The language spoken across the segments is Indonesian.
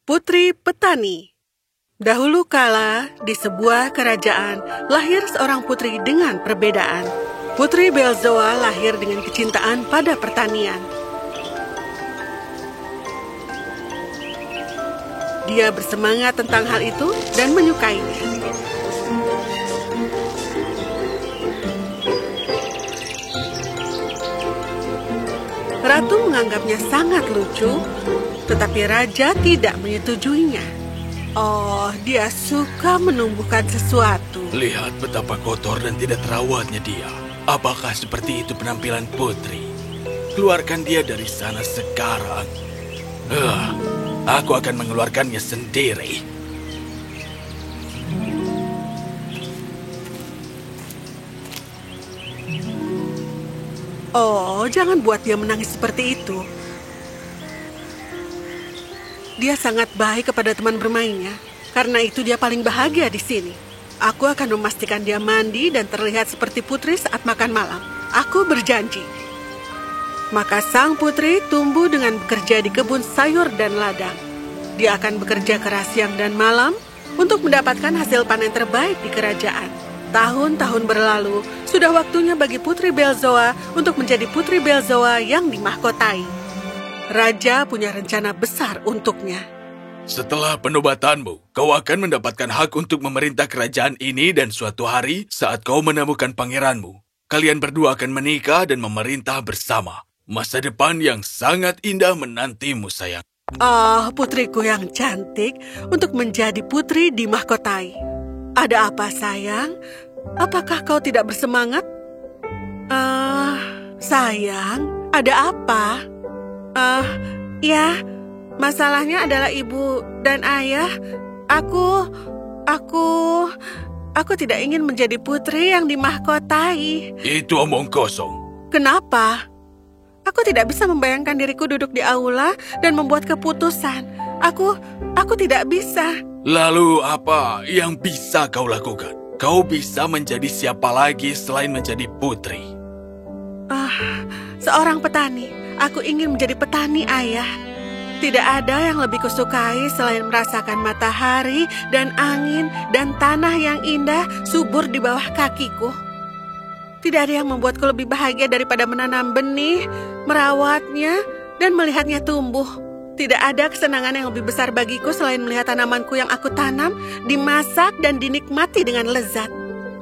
Putri Petani. Dahulu kala, di sebuah kerajaan, lahir seorang putri dengan perbedaan. Putri Belzoa lahir dengan kecintaan pada pertanian. Dia bersemangat tentang hal itu dan menyukainya. Ratu menganggapnya sangat lucu, tetapi raja tidak menyetujuinya. Oh, dia suka menumbuhkan sesuatu. Lihat betapa kotor dan tidak terawatnya dia. Apakah seperti itu penampilan putri? Keluarkan dia dari sana sekarang. Aku akan mengeluarkannya sendiri. Oh, jangan buat dia menangis seperti itu. Dia sangat baik kepada teman bermainnya. Karena itu dia paling bahagia di sini. Aku akan memastikan dia mandi dan terlihat seperti putri saat makan malam. Aku berjanji. Maka sang putri tumbuh dengan bekerja di kebun sayur dan ladang. Dia akan bekerja keras siang dan malam untuk mendapatkan hasil panen terbaik di kerajaan. Tahun-tahun berlalu, sudah waktunya bagi Putri Belzoa untuk menjadi Putri Belzoa yang dimahkotai. Raja punya rencana besar untuknya. Setelah penobatanmu, kau akan mendapatkan hak untuk memerintah kerajaan ini dan suatu hari saat kau menemukan pangeranmu, kalian berdua akan menikah dan memerintah bersama. Masa depan yang sangat indah menantimu, sayang. Oh, putriku yang cantik untuk menjadi putri dimahkotai. Ada apa, sayang? Apakah kau tidak bersemangat? Sayang, ada apa? Ya, masalahnya adalah ibu dan ayah. Aku tidak ingin menjadi putri yang dimahkotai. Itu omong kosong. Kenapa? Aku tidak bisa membayangkan diriku duduk di aula dan membuat keputusan. Aku tidak bisa. Lalu apa yang bisa kau lakukan? Kau bisa menjadi siapa lagi selain menjadi putri? Seorang petani. Aku ingin menjadi petani, ayah. Tidak ada yang lebih kusukai selain merasakan matahari dan angin dan tanah yang indah subur di bawah kakiku. Tidak ada yang membuatku lebih bahagia daripada menanam benih, merawatnya, dan melihatnya tumbuh. Tidak ada kesenangan yang lebih besar bagiku selain melihat tanamanku yang aku tanam dimasak dan dinikmati dengan lezat.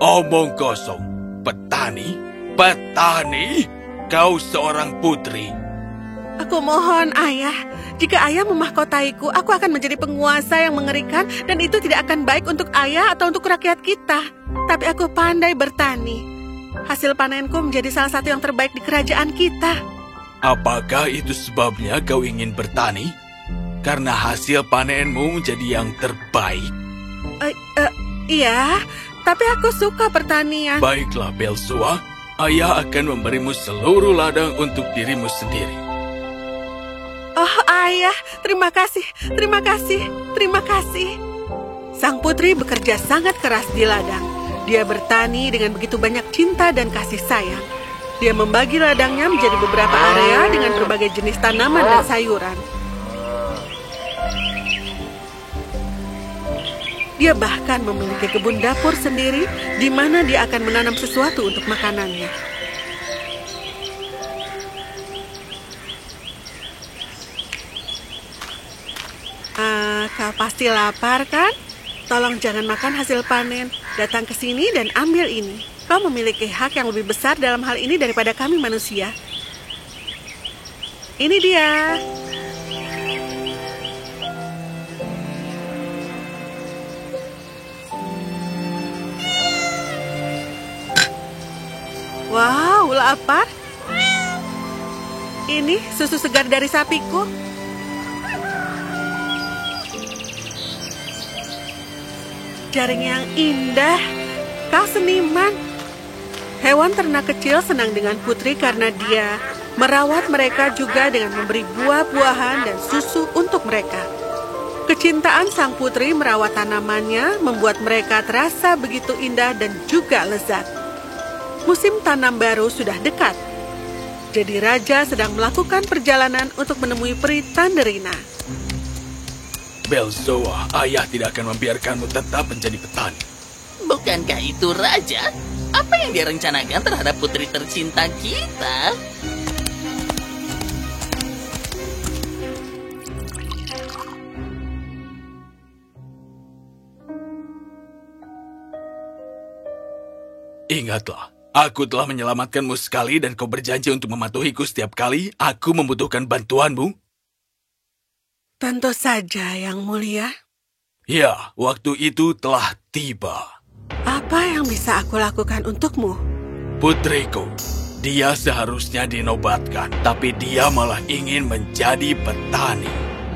Omong kosong. Petani? Petani? Kau seorang putri. Aku mohon, ayah. Jika ayah memahkotaiku, aku akan menjadi penguasa yang mengerikan dan itu tidak akan baik untuk ayah atau untuk rakyat kita. Tapi aku pandai bertani. Hasil panenku menjadi salah satu yang terbaik di kerajaan kita. Apakah itu sebabnya kau ingin bertani? Karena hasil panenmu menjadi yang terbaik? Iya, tapi aku suka pertanian. Baiklah, Belzoa. Ayah akan memberimu seluruh ladang untuk dirimu sendiri. Oh, ayah, terima kasih, terima kasih, terima kasih. Sang putri bekerja sangat keras di ladang. Dia bertani dengan begitu banyak cinta dan kasih sayang. Dia membagi ladangnya menjadi beberapa area dengan berbagai jenis tanaman dan sayuran. Dia bahkan memiliki kebun dapur sendiri di mana dia akan menanam sesuatu untuk makanannya. Kau pasti lapar, kan? Tolong jangan makan hasil panen. Datang ke sini dan ambil ini. Kau memiliki hak yang lebih besar dalam hal ini daripada kami manusia. Ini dia. Wow, lapar. Ini susu segar dari sapiku. Jaring yang indah. Kau seniman. Hewan ternak kecil senang dengan putri karena dia merawat mereka juga dengan memberi buah-buahan dan susu untuk mereka. Kecintaan sang putri merawat tanamannya membuat mereka terasa begitu indah dan juga lezat. Musim tanam baru sudah dekat. Jadi raja sedang melakukan perjalanan untuk menemui peri Tanderina. Belzoa, ayah tidak akan membiarkanmu tetap menjadi petani. Bukankah itu raja? Apa yang dia rencanakan terhadap putri tercinta kita? Ingatlah, aku telah menyelamatkanmu sekali dan kau berjanji untuk mematuhiku setiap kali aku membutuhkan bantuanmu. Tentu saja, Yang Mulia. Ya, waktu itu telah tiba. Apa yang bisa aku lakukan untukmu? Putriku, dia seharusnya dinobatkan, tapi dia malah ingin menjadi petani.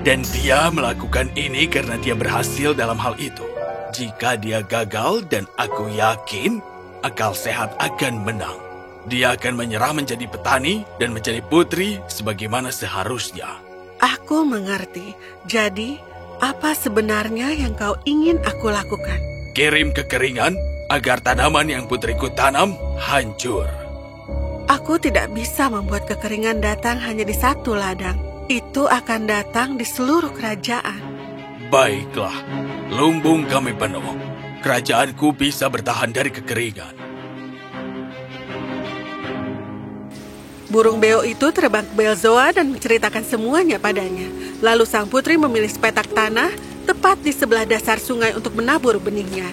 Dan dia melakukan ini karena dia berhasil dalam hal itu. Jika dia gagal, dan aku yakin akal sehat akan menang, dia akan menyerah menjadi petani dan menjadi putri sebagaimana seharusnya. Aku mengerti. Jadi, apa sebenarnya yang kau ingin aku lakukan? Kirim kekeringan agar tanaman yang putriku tanam hancur. Aku tidak bisa membuat kekeringan datang hanya di satu ladang. Itu akan datang di seluruh kerajaan. Baiklah, lumbung kami penuh. Kerajaanku bisa bertahan dari kekeringan. Burung beo itu terbang ke Belzoa dan menceritakan semuanya padanya. Lalu sang putri memilih sepetak tanah tepat di sebelah dasar sungai untuk menabur benihnya.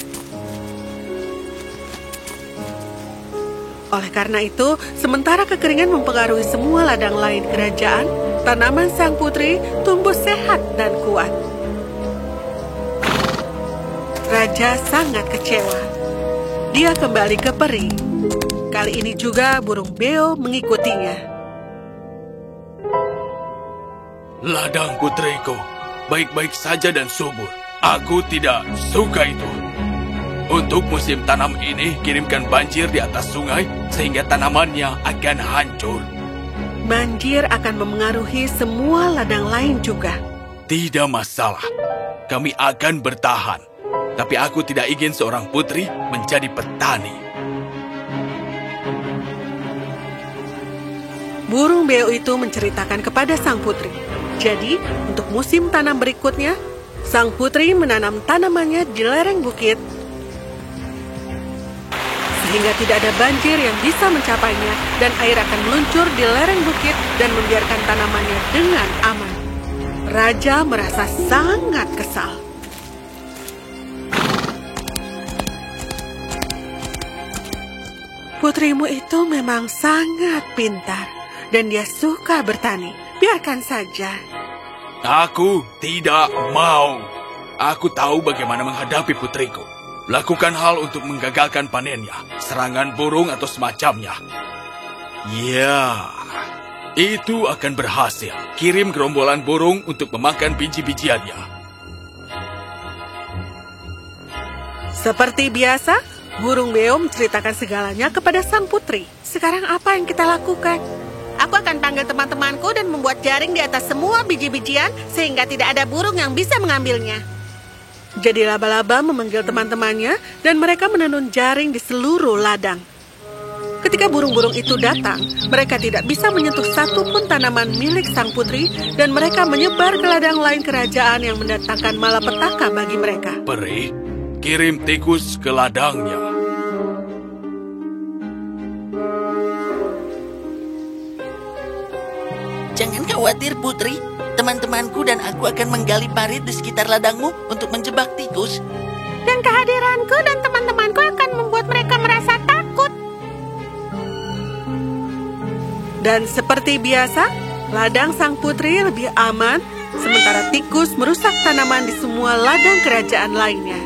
Oleh karena itu, sementara kekeringan mempengaruhi semua ladang lain kerajaan, tanaman sang putri tumbuh sehat dan kuat. Raja sangat kecewa. Dia kembali ke peri. Kali ini juga burung beo mengikutinya. Ladang putriku, baik-baik saja dan subur. Aku tidak suka itu. Untuk musim tanam ini, kirimkan banjir di atas sungai sehingga tanamannya akan hancur. Banjir akan memengaruhi semua ladang lain juga. Tidak masalah, kami akan bertahan. Tapi aku tidak ingin seorang putri menjadi petani. Burung beo itu menceritakan kepada sang putri. Jadi, untuk musim tanam berikutnya, sang putri menanam tanamannya di lereng bukit sehingga tidak ada banjir yang bisa mencapainya dan air akan meluncur di lereng bukit dan membiarkan tanamannya dengan aman. Raja merasa sangat kesal. Putrimu itu memang sangat pintar. Dan dia suka bertani. Biarkan saja. Aku tidak mau. Aku tahu bagaimana menghadapi putriku. Lakukan hal untuk menggagalkan panennya. Serangan burung atau semacamnya. Ya, itu akan berhasil. Kirim gerombolan burung untuk memakan biji-bijiannya. Seperti biasa, burung beo menceritakan segalanya kepada sang putri. Sekarang apa yang kita lakukan? Aku akan panggil teman-temanku dan membuat jaring di atas semua biji-bijian sehingga tidak ada burung yang bisa mengambilnya. Jadi laba-laba memanggil teman-temannya dan mereka menenun jaring di seluruh ladang. Ketika burung-burung itu datang, mereka tidak bisa menyentuh satu pun tanaman milik sang putri dan mereka menyebar ke ladang lain kerajaan yang mendatangkan malapetaka bagi mereka. Peri, kirim tikus ke ladangnya. Jangan khawatir, Putri. Teman-temanku dan aku akan menggali parit di sekitar ladangmu untuk menjebak tikus. Dan kehadiranku dan teman-temanku akan membuat mereka merasa takut. Dan seperti biasa, ladang sang putri lebih aman, sementara tikus merusak tanaman di semua ladang kerajaan lainnya.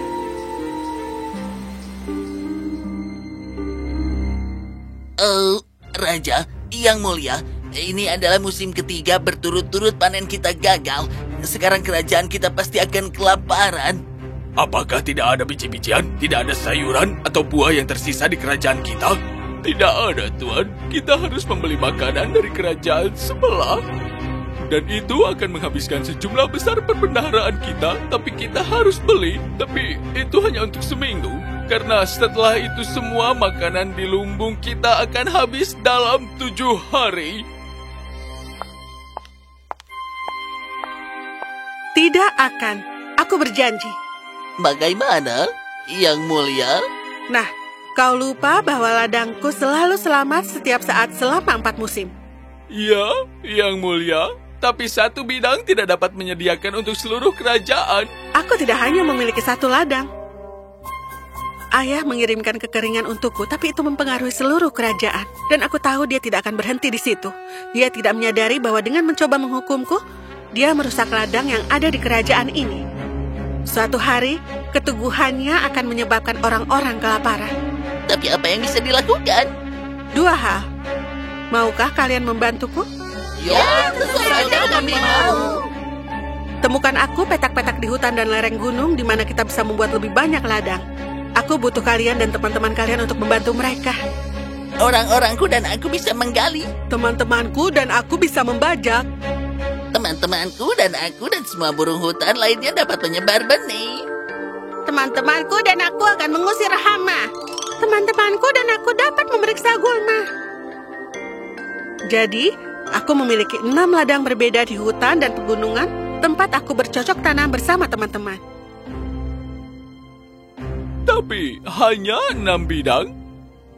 Oh, Raja, Yang Mulia, ini adalah musim ketiga berturut-turut panen kita gagal. Sekarang kerajaan kita pasti akan kelaparan. Apakah tidak ada biji-bijian, tidak ada sayuran, atau buah yang tersisa di kerajaan kita? Tidak ada, Tuan. Kita harus membeli makanan dari kerajaan sebelah. Dan itu akan menghabiskan sejumlah besar perbendaharaan kita, tapi kita harus beli. Tapi itu hanya untuk seminggu. Karena setelah itu semua makanan di lumbung kita akan habis dalam 7 hari. Tidak akan. Aku berjanji. Bagaimana, Yang Mulia? Nah, kau lupa bahwa ladangku selalu selamat setiap saat selama 4 musim. Ya, Yang Mulia. Tapi satu bidang tidak dapat menyediakan untuk seluruh kerajaan. Aku tidak hanya memiliki satu ladang. Ayah mengirimkan kekeringan untukku, tapi itu mempengaruhi seluruh kerajaan. Dan aku tahu dia tidak akan berhenti di situ. Dia tidak menyadari bahwa dengan mencoba menghukumku, dia merusak ladang yang ada di kerajaan ini. Suatu hari, keteguhannya akan menyebabkan orang-orang kelaparan. Tapi apa yang bisa dilakukan? 2 hal. Maukah kalian membantuku? Ya, tentu saja kami mau. Temukan aku petak-petak di hutan dan lereng gunung di mana kita bisa membuat lebih banyak ladang. Aku butuh kalian dan teman-teman kalian untuk membantu mereka. Orang-orangku dan aku bisa menggali. Teman-temanku dan aku bisa membajak. Teman-temanku dan aku dan semua burung hutan lainnya dapat menyebar benih. Teman-temanku dan aku akan mengusir hama. Teman-temanku dan aku dapat memeriksa gulma. Jadi, aku memiliki 6 ladang berbeda di hutan dan pegunungan, tempat aku bercocok tanam bersama teman-teman. Tapi hanya 6 bidang?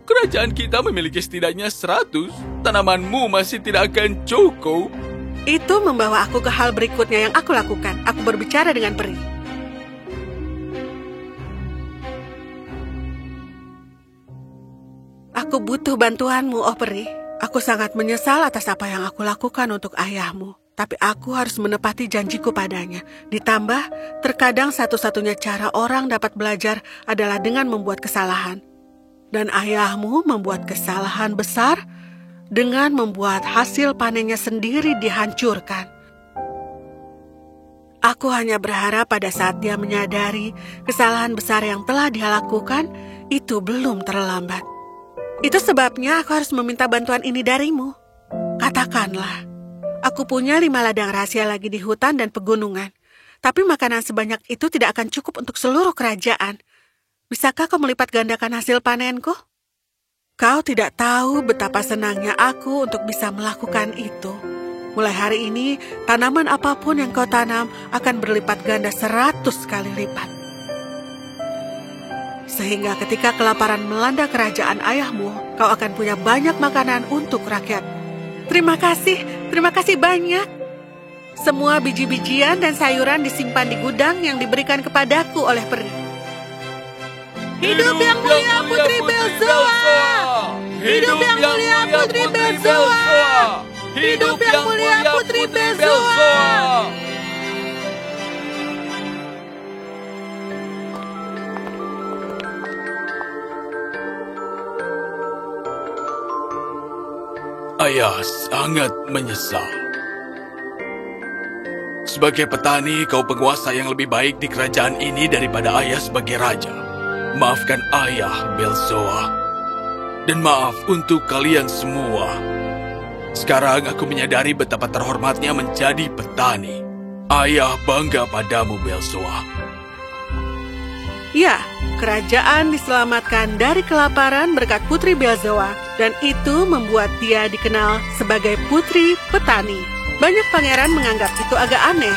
Kerajaan kita memiliki setidaknya 100. Tanamanmu masih tidak akan cukup. Itu membawa aku ke hal berikutnya yang aku lakukan. Aku berbicara dengan peri. Aku butuh bantuanmu, oh peri. Aku sangat menyesal atas apa yang aku lakukan untuk ayahmu. Tapi aku harus menepati janjiku padanya. Ditambah, terkadang satu-satunya cara orang dapat belajar adalah dengan membuat kesalahan. Dan ayahmu membuat kesalahan besar dengan membuat hasil panennya sendiri dihancurkan. Aku hanya berharap pada saat dia menyadari kesalahan besar yang telah dia lakukan, itu belum terlambat. Itu sebabnya aku harus meminta bantuan ini darimu. Katakanlah, aku punya 5 ladang rahasia lagi di hutan dan pegunungan. Tapi makanan sebanyak itu tidak akan cukup untuk seluruh kerajaan. Bisakah kau melipat gandakan hasil panenku? Kau tidak tahu betapa senangnya aku untuk bisa melakukan itu. Mulai hari ini, tanaman apapun yang kau tanam akan berlipat ganda 100 kali lipat. Sehingga ketika kelaparan melanda kerajaan ayahmu, kau akan punya banyak makanan untuk rakyat. Terima kasih banyak. Semua biji-bijian dan sayuran disimpan di gudang yang diberikan kepadaku oleh peri. Hidup yang mulia Putri Belzoa! Hidup yang mulia Putri Belzoa! Hidup yang mulia Putri Belzoa! Ayah sangat menyesal. Sebagai petani, kau penguasa yang lebih baik di kerajaan ini daripada ayah sebagai raja. Maafkan ayah, Belzoa. Dan maaf untuk kalian semua. Sekarang aku menyadari betapa terhormatnya menjadi petani. Ayah bangga padamu, Belzoa. Ya, kerajaan diselamatkan dari kelaparan berkat Putri Belzoa, dan itu membuat dia dikenal sebagai Putri Petani. Banyak pangeran menganggap itu agak aneh,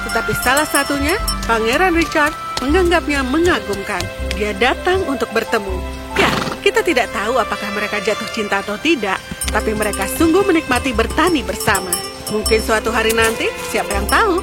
tetapi salah satunya, Pangeran Richard, menganggapnya mengagumkan. Dia datang untuk bertemu. Ya, kita tidak tahu apakah mereka jatuh cinta atau tidak, tapi mereka sungguh menikmati bertani bersama. Mungkin suatu hari nanti, siapa yang tahu?